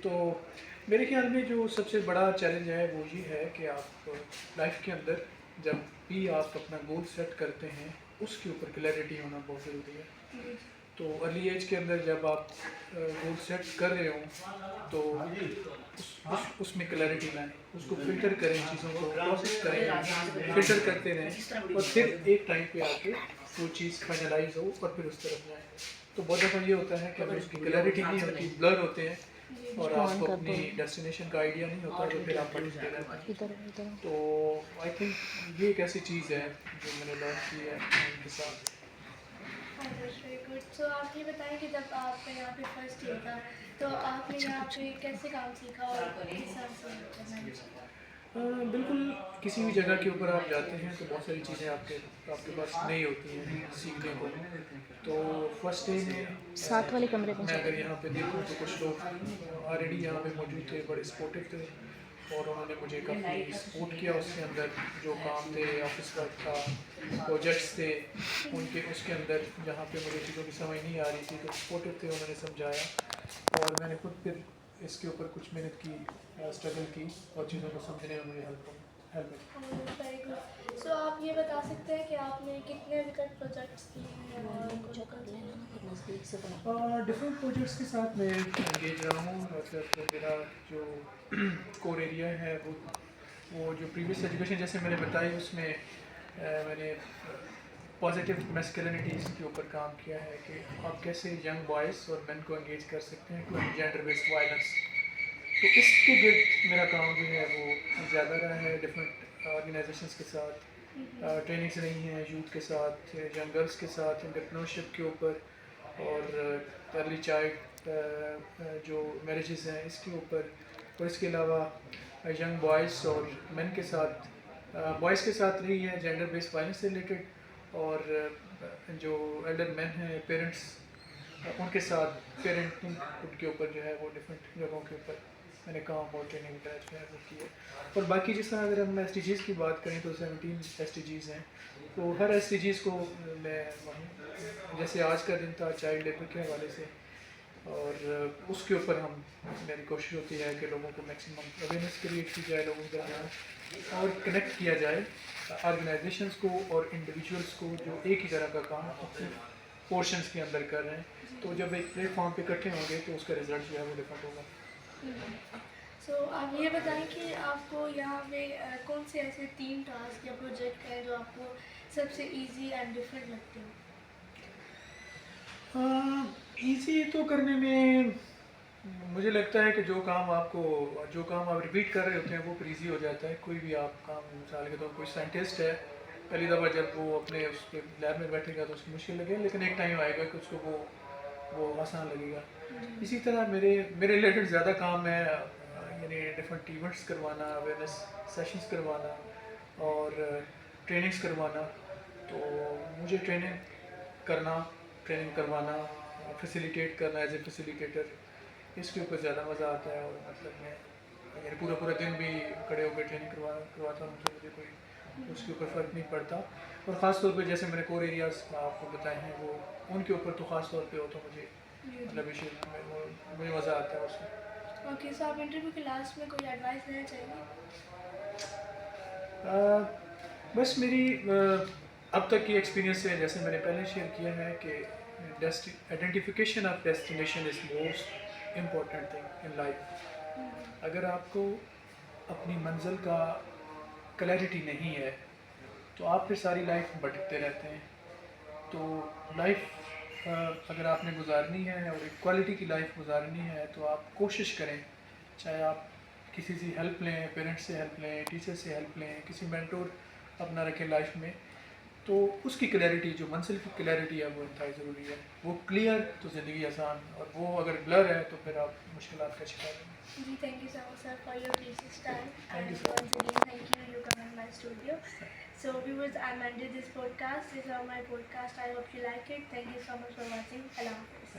تو میرے خیال میں جو سب سے بڑا چیلنج ہے وہ یہ ہے کہ آپ لائف کے اندر جب بھی آپ اپنا گول سیٹ کرتے ہیں اس کے اوپر کلیئرٹی ہونا بہت ضروری ہے. تو ارلی ایج کے اندر جب آپ گول سیٹ کر رہے ہوں تو اس میں کلیئرٹی لائیں, اس کو فلٹر کریں, چیزوں کو پروسیس کریں, فلٹر کرتے رہیں اور پھر ایک ٹائم پہ آ کے وہ چیز فائنلائز ہو اور پھر اس طرف جائیں. تو بہت دفعہ یہ ہوتا ہے کہ اگر اس کی کلیئرٹی نہیں ہوتی, بلر ہوتے ہیں اور آپ کو اپنی ڈیسٹینیشن کا آئیڈیا نہیں ہوتا تو پھر آپ بھٹکتے رہتے ہیں. تو آئی تھنک یہ ایک ایسی چیز ہے جو میں نے لرن کی ہے ان کے ساتھ. Very good. سو آپ یہ بتائیں کہ جب آپ کا یہاں پہ فرسٹ ایئر تھا تو آپ نے یہاں پہ کیسے کام سیکھا اور کس حساب سے کرنا سیکھا؟ بالکل, کسی بھی جگہ کے اوپر آپ جاتے ہیں تو بہت ساری چیزیں آپ کے پاس نہیں ہوتی ہیں سیکھنے کو. تو فرسٹ ڈے میں ساتھ والے کمرے میں میں اگر یہاں پہ دیکھوں تو کچھ لوگ آلریڈی یہاں پہ موجود تھے, بڑے سپورٹیو تھے اور انہوں نے مجھے کافی سپورٹ کیا. اس کے اندر جو کام تھے, آفس ورک تھا, پروجیکٹس تھے, اس کے اندر جہاں پہ مجھے چیزوں کی سمجھ نہیں آ رہی تھی تو سپورٹیو تھے, انہوں نے سمجھایا اور میں نے خود پھر اس کے اوپر کچھ محنت کی, اسٹرگل کی اور چیزوں کو سمجھنے میں مجھے ہیلپ ویری گڈ. سو آپ یہ بتا سکتے ہیں کہ آپ نے کتنے ابھی تک پروجیکٹس کیے ہیں اور ڈفرینٹ پروجیکٹس کے ساتھ میں انگیج رہا ہوں. مطلب میرا جو کور ایریا ہے وہ جو پریویس ایجوکیشن جیسے میں نے بتائی اس میں میں نے پازیٹیو میسکلینٹیز کے اوپر کام کیا ہے کہ آپ کیسے ینگ بوائز اور مین کو انگیج کر سکتے ہیں to end gender based violence. تو اس کے گرد میرا کام جو ہے وہ زیادہ رہا ہے. ڈفرینٹ آرگنائزیشنس کے ساتھ ٹریننگس رہی ہیں, یوتھ کے ساتھ, ینگ گرلس کے ساتھ, انٹرپرینورشپ کے اوپر اور ارلی چائلڈ جو میرجز ہیں اس کے اوپر. اور اس کے علاوہ ینگ بوائز اور مین کے ساتھ, بوائز کے ساتھ رہی ہے جینڈر بیسڈ وائلنس سے ریلیٹڈ, اور جو ایلڈر مین ہیں پیرنٹس ان کے ساتھ پیرنٹنگ ان کے اوپر جو ہے وہ ڈفرینٹ جگہوں کے اوپر میں نے کام اور ٹریننگ وغیرہ جو ہے وہ کی ہے. اور باقی جس طرح اگر ہم ایس ڈی جیز کی بات کریں تو 17 ایس ڈی جیز ہیں. تو ہر ایس ڈی جیز کو میں جیسے آج کا دن تھا چائلڈ لیبر کے حوالے سے, اور اس کے اوپر میری کوشش ہوتی ہے کہ لوگوں کو میکسیمم اویئرنیس کریٹ کی جائے لوگوں کے درمیان اور کنیکٹ کیا جائے آرگنائزیشنس کو اور انڈیویجولس کو جو ایک ہی طرح کا کام اپنے پورشنس کے اندر کر رہے ہیں. تو جب ایک پلیٹ فارم پہ اکٹھے ہوں گے تو اس کا رزلٹ جو ہے وہ ڈفرینٹ ہوگا. سو آپ یہ بتائیں کہ آپ کو یہاں پہ کون سے ایسے 3 ٹاسک یا پروجیکٹ ہیں جو آپ کو سب سے ایزی اینڈ ڈفرینٹ لگتے ہیں؟ ایزی تو کرنے میں مجھے لگتا ہے کہ جو کام آپ ریپیٹ کر رہے ہوتے ہیں وہ پھر ایزی ہو جاتا ہے. کوئی بھی آپ کام مثال کے طور پر کوئی سائنٹسٹ ہے, پہلی دفعہ جب وہ اپنے اس کے لیب میں بیٹھے گا تو اس کی مشکل لگے, لیکن ایک ٹائم آئے گا کہ اس کو وہ آسان لگے گا. اسی طرح میرے ریلیٹڈ زیادہ کام ہے یعنی ڈفرینٹ ایونٹس کروانا, اویئرنیس سیشنس کروانا اور ٹریننگس کروانا. تو مجھے ٹریننگ کروانا, فیسیلیٹیٹ کرنا ایز اے فیسیلیٹیٹر, اس کے اوپر زیادہ مزہ آتا ہے. اور مطلب میں یعنی پورا دن بھی کھڑے ہو کے ٹریننگ کرواتا ہوں تو مجھے کوئی اس کے اوپر فرق نہیں پڑتا. اور خاص طور پہ جیسے میں نے کور ایریاز آپ کو بتائے ہیں وہ ان کے اوپر تو خاص طور پہ ہو تو مجھے مطلب مجھے مزہ آتا ہے اس میں. اوکے. سو آپ انٹرویو کے لاسٹ میں کوئی ایڈوائس دینا چاہیں گے؟ بس میری اب تک کی ایکسپیرینس سے جیسے میں نے پہلے شیئر کیا ہے کہ identification of destination is most important thing in life. اگر آپ کو اپنی منزل کا کلیئرٹی نہیں ہے تو آپ پھر ساری لائف بھٹکتے رہتے ہیں. تو لائف اگر آپ نے گزارنی ہے اور ایک کوالٹی کی لائف گزارنی ہے تو آپ کوشش کریں, چاہے آپ کسی سے ہیلپ لیں, پیرنٹس سے ہیلپ لیں, ٹیچر سے ہیلپ لیں, کسی مینٹور اپنا رکھیں لائف میں, تو اس کی کلیئرٹی جو منزل کی کلیئرٹی ہے وہ انتہائی ضروری ہے. وہ کلیئر تو زندگی آسان, اور وہ اگر بلر ہے تو پھر آپ مشکلات کا شکار ہیں. جی, thank you so much sir for your precious time Thank you, and sir. Once again thank you coming my studio. So viewers, I'm ending this podcast. This is my podcast. I hope you like it. Thank you so much for watching. Allah Hafiz.